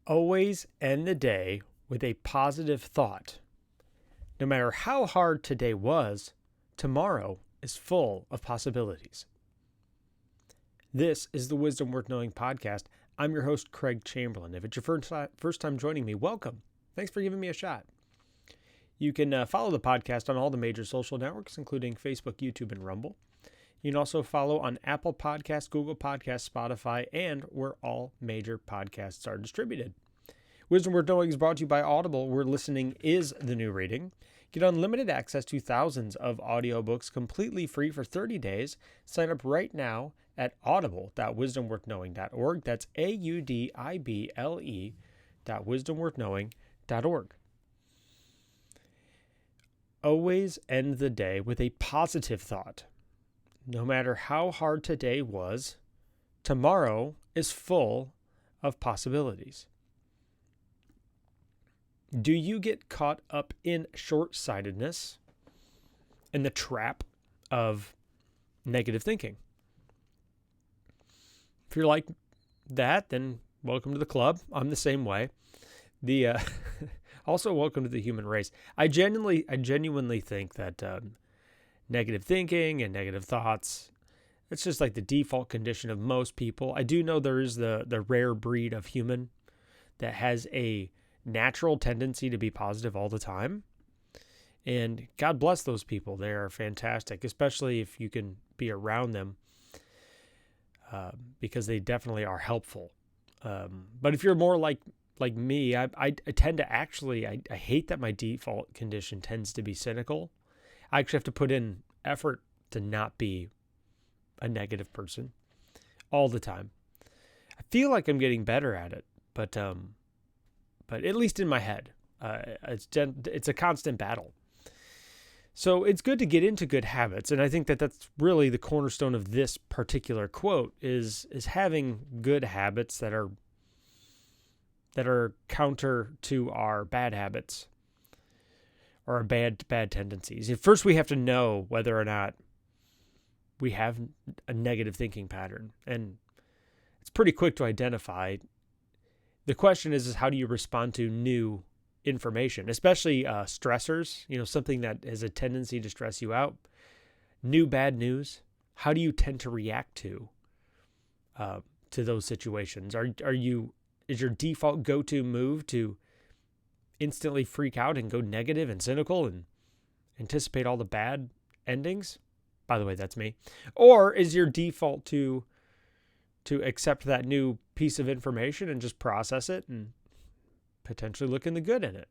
Always end the day with a positive thought. No matter how hard today was, tomorrow is full of possibilities. This is the Wisdom Worth Knowing podcast. I'm your host, Craig Chamberlain. If it's your first time joining me, welcome. Thanks for giving me a shot. You can follow the podcast on all the major social networks, including Facebook, YouTube, and Rumble. You can also follow on Apple Podcasts, Google Podcasts, Spotify, and where all major podcasts are distributed. Wisdom Worth Knowing is brought to you by Audible, where listening is the new reading. Get unlimited access to thousands of audiobooks completely free for 30 days. Sign up right now at audible.wisdomworthknowing.org. That's audible.wisdomworthknowing.org. Always end the day with a positive thought. No matter how hard today was, tomorrow is full of possibilities. Do you get caught up in short-sightedness and the trap of negative thinking? If you're like that, then welcome to the club. I'm the same way. Also, welcome to the human race. I genuinely think that negative thinking and negative thoughts, it's just like the default condition of most people. I do know there is the rare breed of human that has a natural tendency to be positive all the time. And God bless those people. They are fantastic, especially if you can be around them, because they definitely are helpful. But if you're more like me, I tend to actually, I hate that my default condition tends to be cynical. I actually have to put in effort to not be a negative person all the time. I feel like I'm getting better at it, but at least in my head, it's a constant battle. So it's good to get into good habits, and I think that that's really the cornerstone of this particular quote is having good habits that are counter to our bad habits or our bad tendencies. First, we have to know whether or not we have a negative thinking pattern, and it's pretty quick to identify. The question is how do you respond to new information, especially stressors, something that has a tendency to stress you out, new bad news. How do you tend to react to those situations? Is your default go-to move to instantly freak out and go negative and cynical and anticipate all the bad endings? By the way, that's me. Or is your default to accept that new piece of information and just process it and potentially look in the good in it?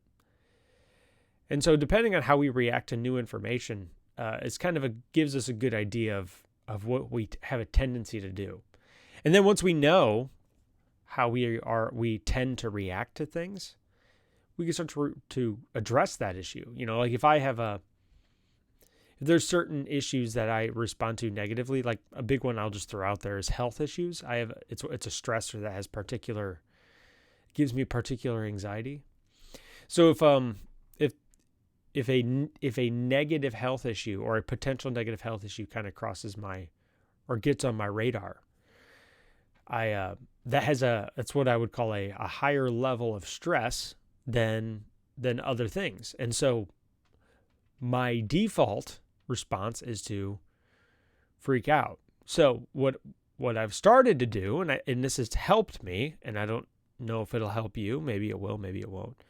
And so depending on how we react to new information, it's kind of gives us a good idea of what we have a tendency to do. And then once we know how we tend to react to things, we can start to address that issue. Like if there's certain issues that I respond to negatively, like a big one I'll just throw out there is health issues. It's a stressor that has gives me particular anxiety. So if a negative health issue or a potential negative health issue kind of gets on my radar, that's what I would call a higher level of stress than other things. And so my default response is to freak out. So what I've started to do, and this has helped me, and I don't know if it'll help you, maybe it will, maybe it won't,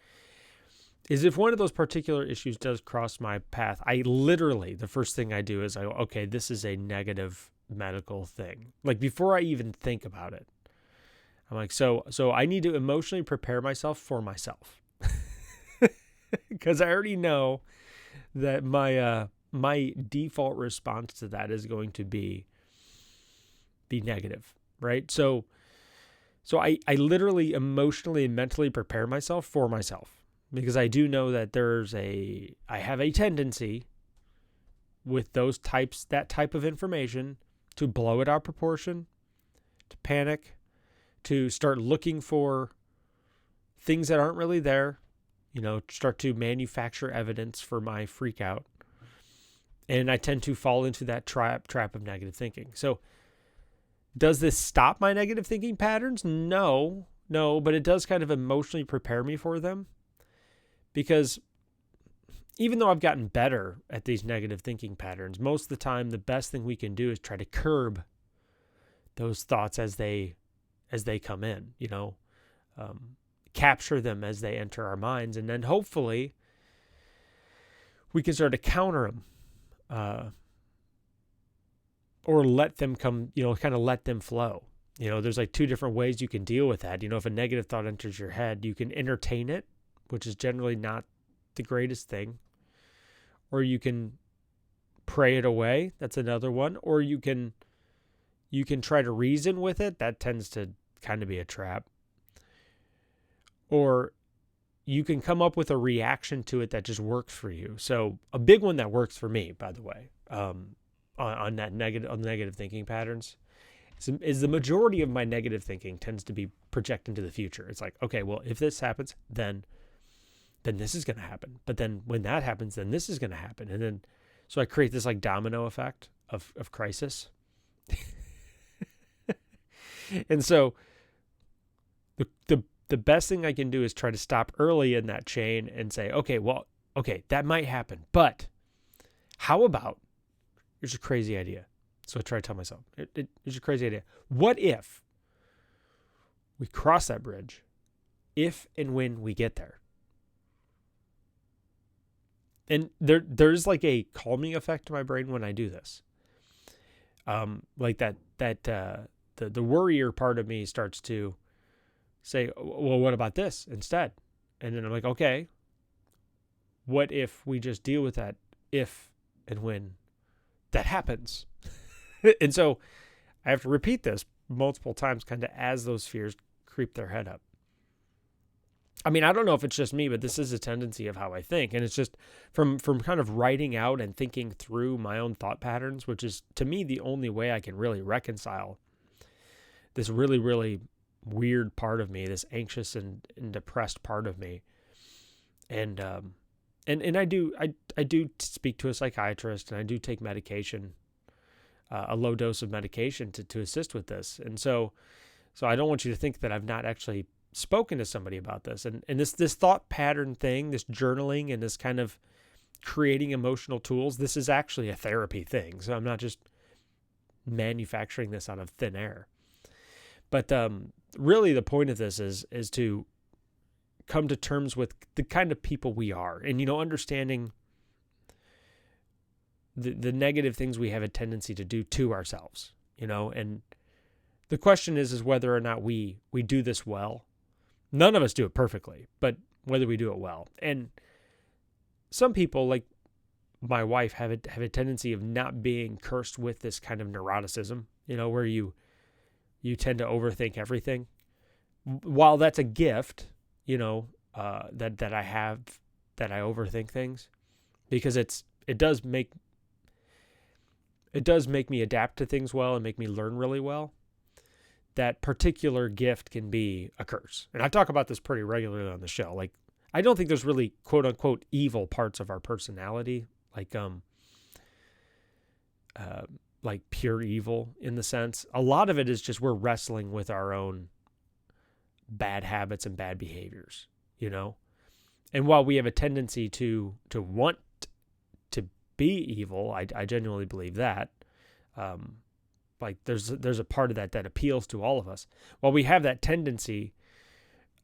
is if one of those particular issues does cross my path, the first thing I do is okay, this is a negative medical thing. Like before I even think about it, I'm like, so I need to emotionally prepare myself for myself. Because I already know that my default response to that is going to be negative, right? So I literally emotionally and mentally prepare myself for myself, because I do know that I have a tendency with that type of information to blow it out of proportion, to panic, to start looking for things that aren't really there, start to manufacture evidence for my freak out. And I tend to fall into that trap of negative thinking. So does this stop my negative thinking patterns? No, but it does kind of emotionally prepare me for them, because even though I've gotten better at these negative thinking patterns, most of the time the best thing we can do is try to curb those thoughts as they come in, capture them as they enter our minds, and then hopefully we can start to counter them, or let them come, kind of let them flow. There's like two different ways you can deal with that. If a negative thought enters your head, you can entertain it, which is generally not the greatest thing, or you can pray it away. That's another one. Or you can try to reason with it. That tends to kind of be a trap. Or you can come up with a reaction to it that just works for you. So a big one that works for me, by the way, on negative thinking patterns, is the majority of my negative thinking tends to be projecting to the future. It's like, okay, well, if this happens, then this is going to happen. But then when that happens, then this is going to happen. And then, so I create this like domino effect of crisis. And so the best thing I can do is try to stop early in that chain and say, okay, that might happen, but how about, here's a crazy idea. So I try to tell myself, here's a crazy idea. What if we cross that bridge if and when we get there? And there's like a calming effect to my brain when I do this. Like the worrier part of me starts to say, well, what about this instead? And then I'm like, okay, what if we just deal with that if and when that happens? And so I have to repeat this multiple times kind of as those fears creep their head up. I mean, I don't know if it's just me, but this is a tendency of how I think. And it's just from kind of writing out and thinking through my own thought patterns, which is, to me, the only way I can really reconcile this really, really weird part of me, this anxious and depressed part of me. And I do speak to a psychiatrist, and I do take medication, a low dose of medication to assist with this. And so I don't want you to think that I've not actually spoken to somebody about this. And this thought pattern thing, this journaling and this kind of creating emotional tools, this is actually a therapy thing. So I'm not just manufacturing this out of thin air. But really the point of this is to come to terms with the kind of people we are, and, understanding the negative things we have a tendency to do to ourselves, and the question is whether or not we do this well. None of us do it perfectly, but whether we do it well. And some people, like my wife, have a tendency of not being cursed with this kind of neuroticism, where you tend to overthink everything. While that's a gift, that I have, that I overthink things, because it does make me adapt to things well and make me learn really well. That particular gift can be a curse. And I talk about this pretty regularly on the show. Like, I don't think there's really quote unquote evil parts of our personality, like pure evil in the sense. A lot of it is just we're wrestling with our own bad habits and bad behaviors, And while we have a tendency to want to be evil, I genuinely believe that. Like there's a part of that appeals to all of us. While we have that tendency,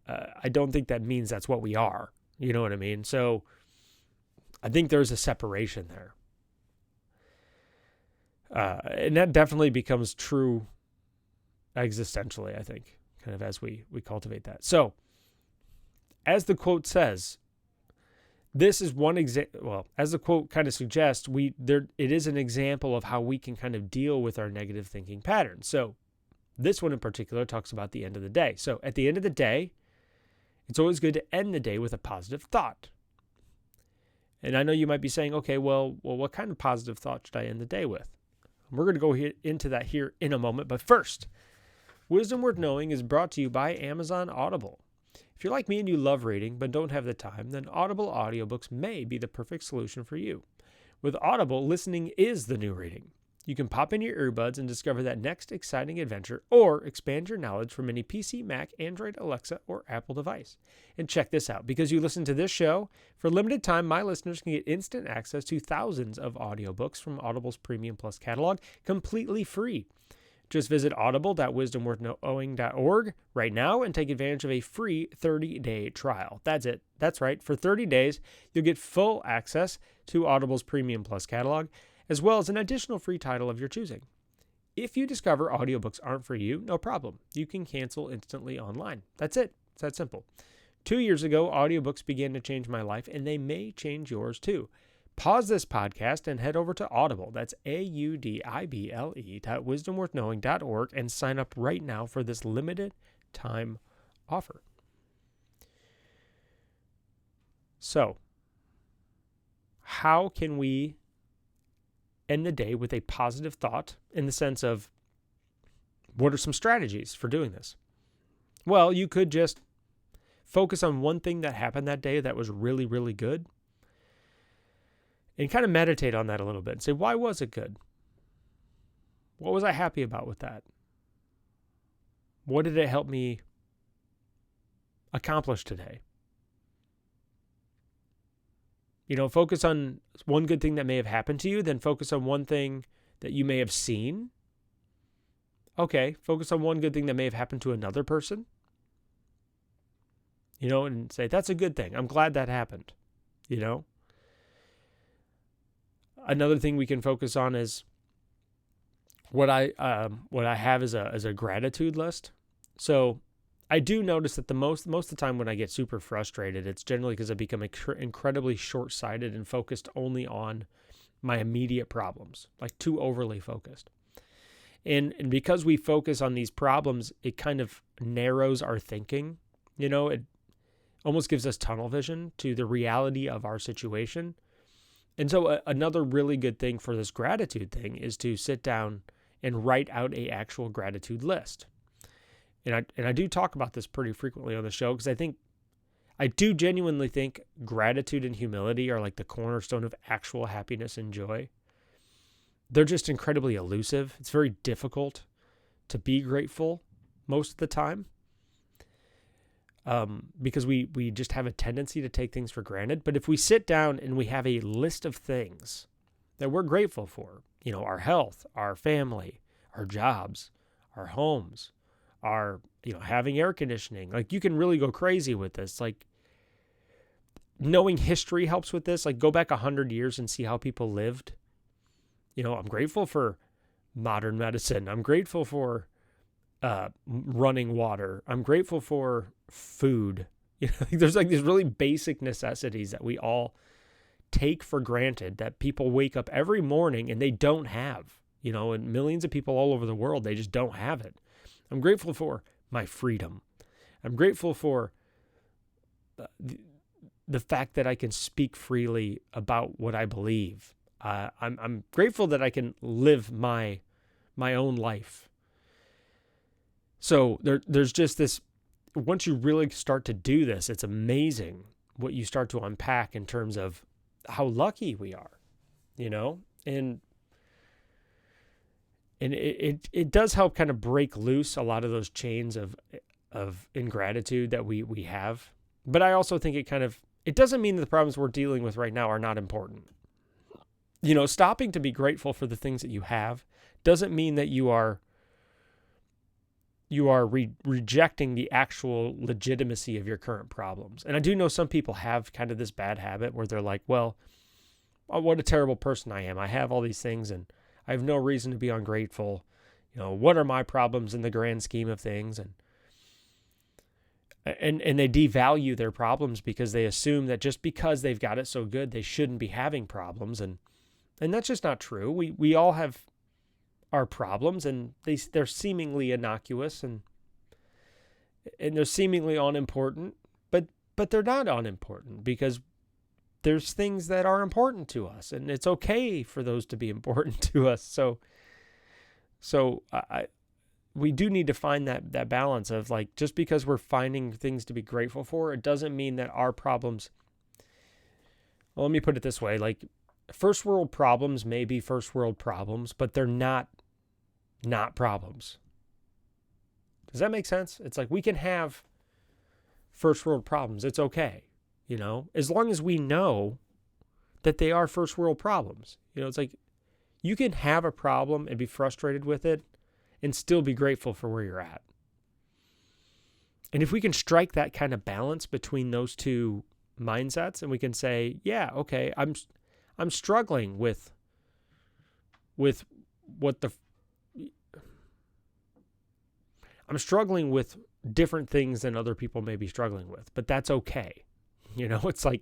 I don't think that means that's what we are. You know what I mean? So I think there's a separation there. And that definitely becomes true existentially, I think, kind of as we cultivate that. So as the quote says, this is one example. Well, as the quote kind of suggests, it is an example of how we can kind of deal with our negative thinking patterns. So this one in particular talks about the end of the day. So at the end of the day, it's always good to end the day with a positive thought. And I know you might be saying, okay, well, what kind of positive thought should I end the day with? We're going to go into that here in a moment. But first, Wisdom Worth Knowing is brought to you by Amazon Audible. If you're like me and you love reading but don't have the time, then Audible audiobooks may be the perfect solution for you. With Audible, listening is the new reading. You can pop in your earbuds and discover that next exciting adventure, or expand your knowledge from any PC, Mac, Android, Alexa, or Apple device. And check this out. Because you listen to this show, for limited time, my listeners can get instant access to thousands of audiobooks from Audible's Premium Plus catalog, completely free. Just visit audible.wisdomworthknowing.org right now and take advantage of a free 30-day trial. That's it. That's right. For 30 days, you'll get full access to Audible's Premium Plus catalog, as well as an additional free title of your choosing. If you discover audiobooks aren't for you, no problem. You can cancel instantly online. That's it. It's that simple. 2 years ago, audiobooks began to change my life, and they may change yours too. Pause this podcast and head over to Audible. That's audible.wisdomworthknowing.org and sign up right now for this limited time offer. So, how can we end the day with a positive thought, in the sense of, what are some strategies for doing this? Well, you could just focus on one thing that happened that day that was really, really good, and kind of meditate on that a little bit and say, why was it good? What was I happy about with that? What did it help me accomplish today? Focus on one good thing that may have happened to you, then focus on one thing that you may have seen. Okay, focus on one good thing that may have happened to another person. And say, that's a good thing. I'm glad that happened. Another thing we can focus on is what I have as a gratitude list. So I do notice that most of the time when I get super frustrated, it's generally because I become incredibly short-sighted and focused only on my immediate problems, like too overly focused. And because we focus on these problems, it kind of narrows our thinking. It almost gives us tunnel vision to the reality of our situation. And so another really good thing for this gratitude thing is to sit down and write out an actual gratitude list. And I do talk about this pretty frequently on the show, because I do genuinely think gratitude and humility are like the cornerstone of actual happiness and joy. They're just incredibly elusive. It's very difficult to be grateful most of the time, because we just have a tendency to take things for granted. But if we sit down and we have a list of things that we're grateful for, our health, our family, our jobs, our homes, our, having air conditioning, like, you can really go crazy with this. Like, knowing history helps with this. Like, go back 100 years and see how people lived. I'm grateful for modern medicine. I'm grateful for running water. I'm grateful for food. There's like these really basic necessities that we all take for granted, that people wake up every morning and they don't have, and millions of people all over the world, they just don't have it. I'm grateful for my freedom. I'm grateful for the fact that I can speak freely about what I believe. I'm grateful that I can live my own life. So there's just this, once you really start to do this, it's amazing what you start to unpack in terms of how lucky we are, and it does help kind of break loose a lot of those chains of ingratitude that we have. But I also think it doesn't mean that the problems we're dealing with right now are not important. Stopping to be grateful for the things that you have doesn't mean that you are rejecting the actual legitimacy of your current problems. And I do know some people have kind of this bad habit where they're like, well, what a terrible person I am. I have all these things and I have no reason to be ungrateful. What are my problems in the grand scheme of things? And they devalue their problems because they assume that just because they've got it so good, they shouldn't be having problems. And that's just not true. We all have our problems, and they're seemingly innocuous and they're seemingly unimportant, but they're not unimportant, because there's things that are important to us, and it's okay for those to be important to us. So we do need to find that balance of, like, just because we're finding things to be grateful for, it doesn't mean that our problems, well, let me put it this way, like, first world problems may be first world problems, but they're not problems. Does that make sense? It's like we can have first world problems. It's okay, as long as we know that they are first world problems. It's like you can have a problem and be frustrated with it and still be grateful for where you're at. And if we can strike that kind of balance between those two mindsets, and we can say, yeah, okay, I'm struggling with I'm struggling with different things than other people may be struggling with, but that's okay. It's like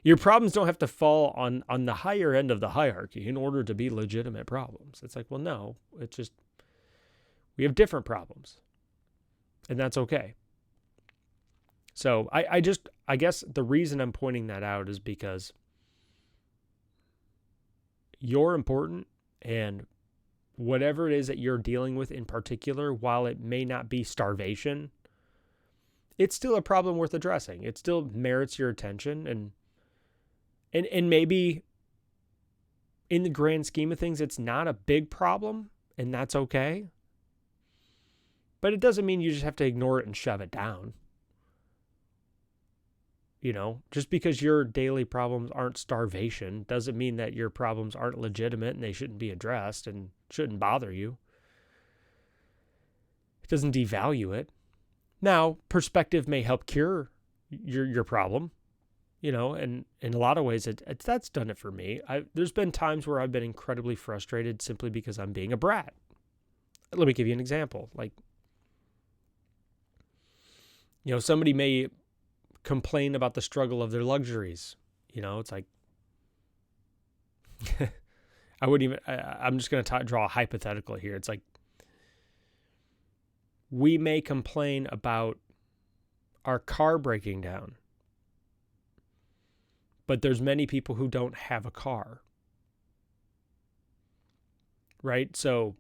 your problems don't have to fall on the higher end of the hierarchy in order to be legitimate problems. It's like, well, no, it's just, we have different problems, and that's okay. So I guess the reason I'm pointing that out is because you're important, and whatever it is that you're dealing with in particular, while it may not be starvation, it's still a problem worth addressing. It still merits your attention, and maybe in the grand scheme of things, it's not a big problem, and that's okay. But it doesn't mean you just have to ignore it and shove it down. Just because your daily problems aren't starvation doesn't mean that your problems aren't legitimate and they shouldn't be addressed and shouldn't bother you. It doesn't devalue it. Now, perspective may help cure your problem, and in a lot of ways, that's done it for me. There's been times where I've been incredibly frustrated simply because I'm being a brat. Let me give you an example. Like, somebody may complain about the struggle of their luxuries. It's like, I'm just going to draw a hypothetical here. It's like, we may complain about our car breaking down, but there's many people who don't have a car, right? So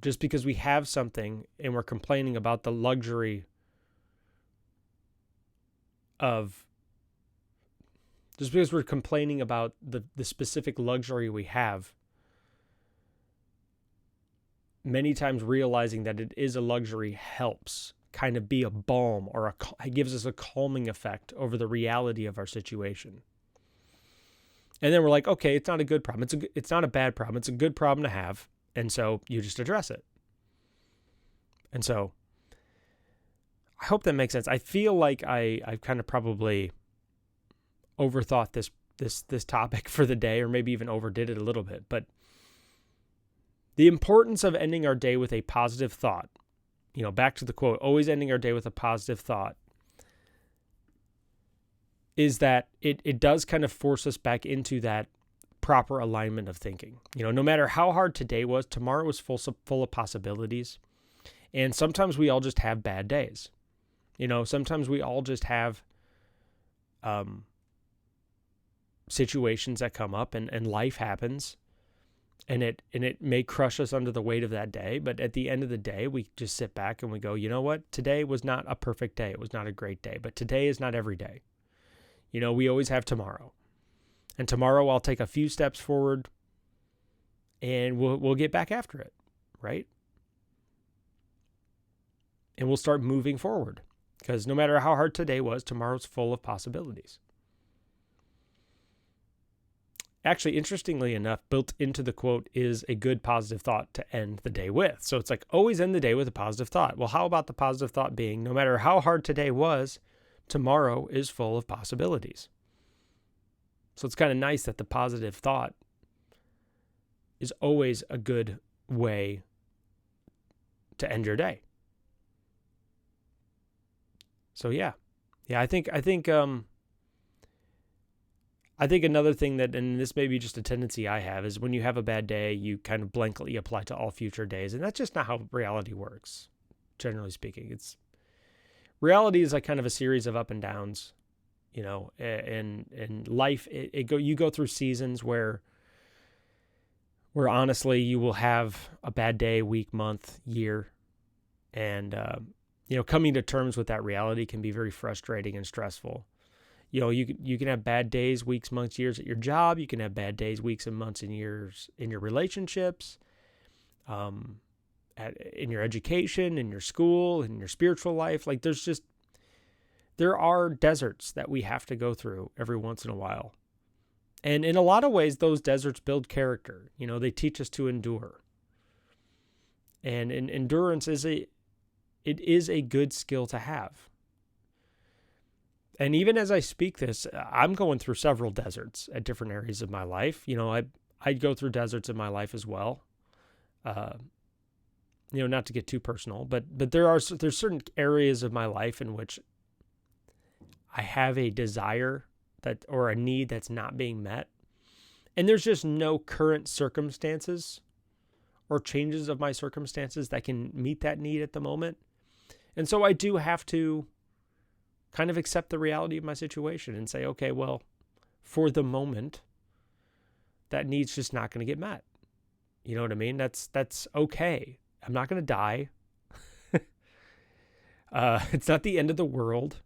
just because we have something and we're complaining about the luxury just because we're complaining about the specific luxury we have, many times realizing that it is a luxury helps kind of be a balm, or it gives us a calming effect over the reality of our situation. And then we're like, okay, it's not a good problem. It's not a bad problem. It's a good problem to have. And so you just address it. And so I hope that makes sense. I feel like I've kind of probably overthought this topic for the day, or maybe even overdid it a little bit. But the importance of ending our day with a positive thought, back to the quote, always ending our day with a positive thought, is that it does kind of force us back into that proper alignment of thinking. No matter how hard today was, tomorrow was full of possibilities. And sometimes we all just have bad days. Sometimes we all just have situations that come up, and life happens, and it may crush us under the weight of that day. But at the end of the day, we just sit back and we go, you know what? Today was not a perfect day. It was not a great day, but today is not every day. We always have tomorrow, and tomorrow I'll take a few steps forward, and we'll get back after it, right? And we'll start moving forward. Because no matter how hard today was, tomorrow's full of possibilities. Actually, interestingly enough, built into the quote is a good positive thought to end the day with. So it's like, always end the day with a positive thought. Well, how about the positive thought being, no matter how hard today was, tomorrow is full of possibilities. So it's kind of nice that the positive thought is always a good way to end your day. So yeah, I think another thing that, and this may be just a tendency I have, is when you have a bad day, you kind of blankly apply to all future days, and that's just not how reality works. Generally speaking, reality is like kind of a series of up and downs, and life. You go through seasons where honestly you will have a bad day, week, month, year, and coming to terms with that reality can be very frustrating and stressful. You can have bad days, weeks, months, years at your job. You can have bad days, weeks, and months, and years in your relationships, in your education, in your school, in your spiritual life. Like there are deserts that we have to go through every once in a while. And in a lot of ways, those deserts build character. They teach us to endure. And endurance is a good skill to have. And even as I speak this, I'm going through several deserts at different areas of my life. I'd go through deserts in my life as well. Not to get too personal, but there's certain areas of my life in which I have a desire or a need that's not being met. And there's just no current circumstances or changes of my circumstances that can meet that need at the moment. And so I do have to kind of accept the reality of my situation and say, okay, well, for the moment, that need's just not going to get met. You know what I mean? That's okay. I'm not going to die. It's not the end of the world.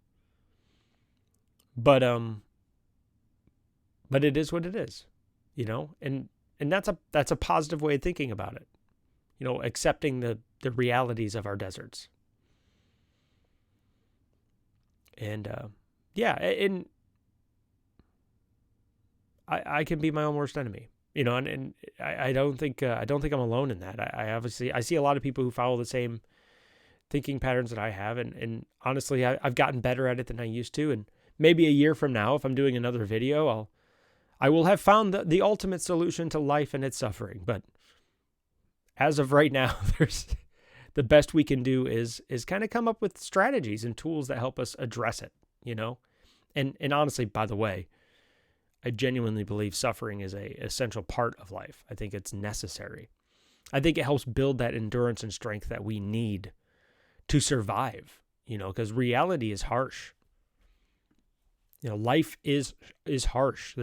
But it is what it is, and that's a positive way of thinking about it. Accepting the realities of our deserts. And and I can be my own worst enemy, and I don't think I'm alone in that. I see a lot of people who follow the same thinking patterns that I have, and honestly, I've gotten better at it than I used to. And maybe a year from now, if I'm doing another video, I will have found the ultimate solution to life and its suffering. But as of right now, the best we can do is kind of come up with strategies and tools that help us address it, And honestly, by the way, I genuinely believe suffering is a essential part of life. I think it's necessary. I think it helps build that endurance and strength that we need to survive, because reality is harsh. Life is harsh.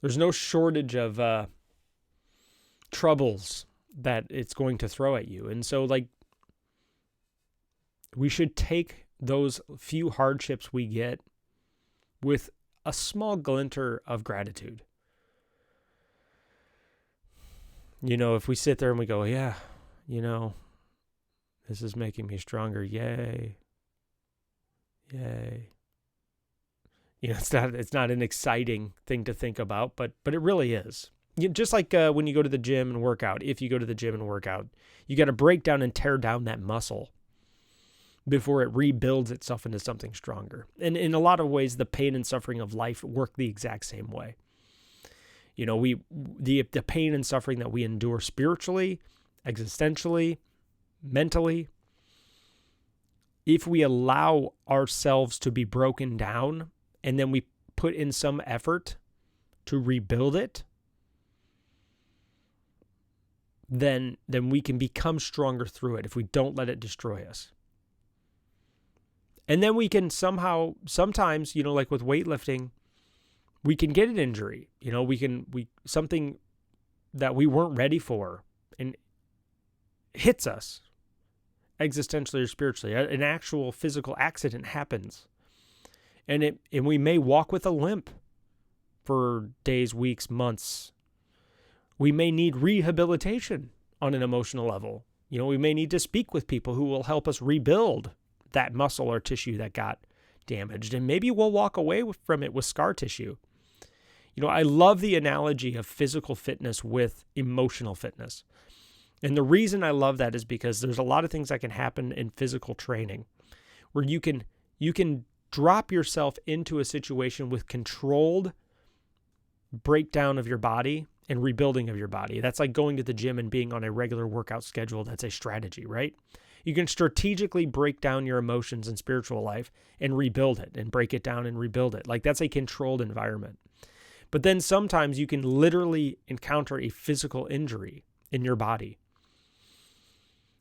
There's no shortage of troubles that it's going to throw at you. And so we should take those few hardships we get with a small glinter of gratitude. If we sit there and we go, yeah, this is making me stronger. Yay. Yay. It's not an exciting thing to think about, but it really is. Just like when you go to the gym and work out, if you go to the gym and work out, you got to break down and tear down that muscle before it rebuilds itself into something stronger. And in a lot of ways, the pain and suffering of life work the exact same way. The pain and suffering that we endure spiritually, existentially, mentally, if we allow ourselves to be broken down and then we put in some effort to rebuild it, then we can become stronger through it if we don't let it destroy us. And then we can sometimes, like with weightlifting, we can get an injury. Something that we weren't ready for and hits us existentially or spiritually. An actual physical accident happens. And we may walk with a limp for days, weeks, months. We may need rehabilitation on an emotional level. We may need to speak with people who will help us rebuild that muscle or tissue that got damaged. And maybe we'll walk away from it with scar tissue. I love the analogy of physical fitness with emotional fitness. And the reason I love that is because there's a lot of things that can happen in physical training where you can drop yourself into a situation with controlled breakdown of your body and rebuilding of your body. That's like going to the gym and being on a regular workout schedule. That's a strategy, right? You can strategically break down your emotions and spiritual life and rebuild it and break it down and rebuild it. That's a controlled environment. But then sometimes you can literally encounter a physical injury in your body.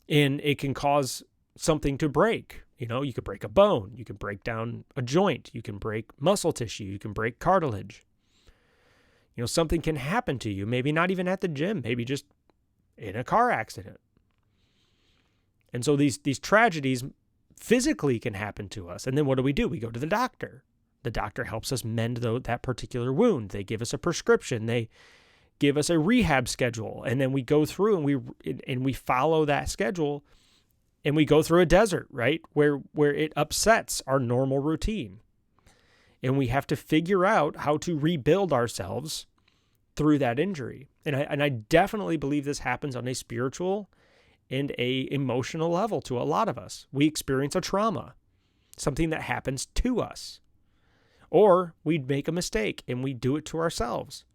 And it can cause something to break. You could break a bone. You can break down a joint. You can break muscle tissue. You can break cartilage. Something can happen to you, maybe not even at the gym, maybe just in a car accident. And so these tragedies physically can happen to us. And then what do? We go to the doctor, The doctor helps us mend that particular wound. They give us a prescription. They give us a rehab schedule. And then we go through and we follow that schedule, and we go through a desert, right? Where it upsets our normal routine. And we have to figure out how to rebuild ourselves through that injury. And I definitely believe this happens on a spiritual and a emotional level to a lot of us. We experience a trauma, something that happens to us. Or we'd make a mistake and we do it to ourselves.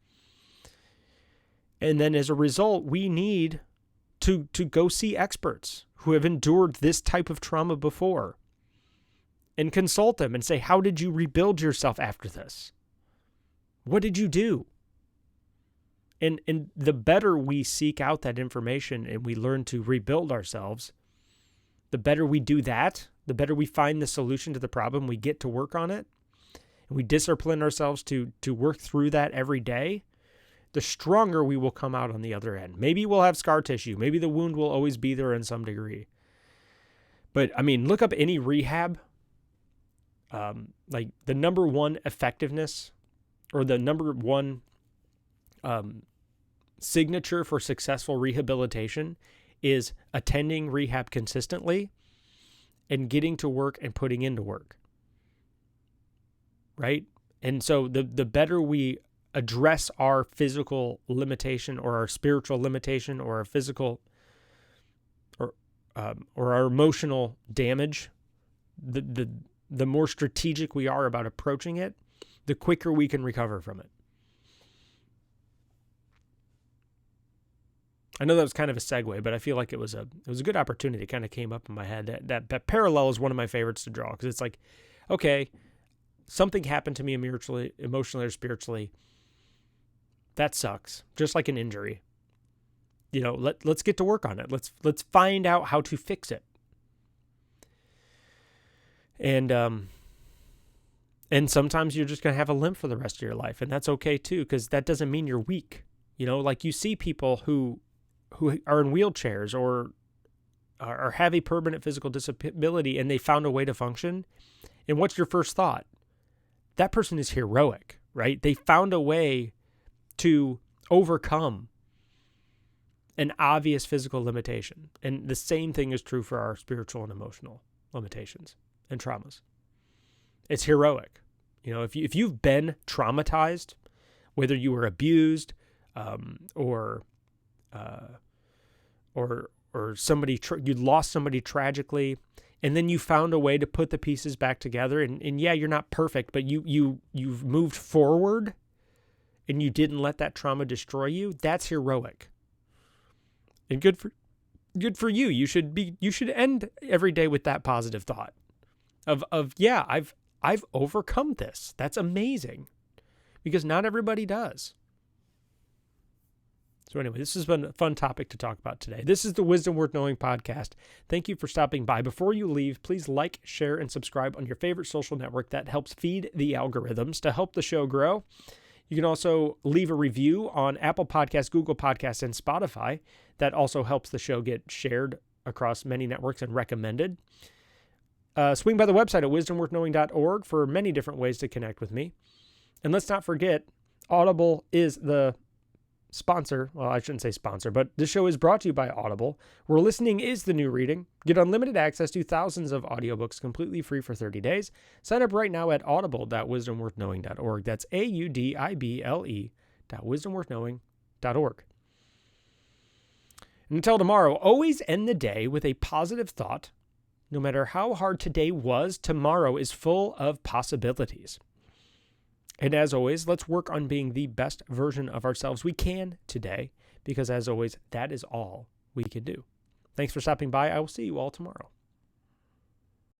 And then as a result, we need to go see experts who have endured this type of trauma before and consult them and say, how did you rebuild yourself after this? What did you do? And the better we seek out that information and we learn to rebuild ourselves, the better we do that, the better we find the solution to the problem, we get to work on it, and we discipline ourselves to work through that every day, the stronger we will come out on the other end. Maybe we'll have scar tissue. Maybe the wound will always be there in some degree. But, I mean, look up any rehab. Like the number one effectiveness or the number one signature for successful rehabilitation is attending rehab consistently and getting to work and putting into work. Right? And so the better we address our physical limitation or our spiritual limitation or our physical or our emotional damage, the more strategic we are about approaching it, the quicker we can recover from it. I know that was kind of a segue, but I feel like it was a good opportunity. It kind of came up in my head. That parallel is one of my favorites to draw because it's like, okay, something happened to me emotionally or spiritually. That sucks. Just like an injury. You know, let's get to work on it. Let's find out how to fix it. And sometimes you're just going to have a limp for the rest of your life, and that's okay too, because that doesn't mean you're weak. You know, like you see people who are in wheelchairs or have a permanent physical disability, and they found a way to function. And what's your first thought? That person is heroic, right? They found a way to overcome an obvious physical limitation. And the same thing is true for our spiritual and emotional limitations and traumas. It's heroic. You know, if you've been traumatized, whether you were abused, or somebody you lost somebody tragically, and then you found a way to put the pieces back together, and yeah, you're not perfect, but you've moved forward, and you didn't let that trauma destroy you. That's heroic, and good for you. You should end every day with that positive thought of yeah, I've overcome this. That's amazing, because not everybody does. So anyway, this has been a fun topic to talk about today. This is the Wisdom Worth Knowing podcast. Thank you for stopping by. Before you leave, please like, share, and subscribe on your favorite social network. That helps feed the algorithms to help the show grow. You can also leave a review on Apple Podcasts, Google Podcasts, and Spotify. That also helps the show get shared across many networks and recommended. Swing by the website at wisdomworthknowing.org for many different ways to connect with me. And let's not forget, Audible is the sponsor. Well, I shouldn't say sponsor, but this show is brought to you by Audible, where listening is the new reading. Get unlimited access to thousands of audiobooks completely free for 30 days. Sign up right now at audible.wisdomworthknowing.org. That's audible.wisdomworthknowing.org. And until tomorrow, always end the day with a positive thought. No matter how hard today was, tomorrow is full of possibilities. And as always, let's work on being the best version of ourselves we can today, because as always, that is all we can do. Thanks for stopping by. I will see you all tomorrow.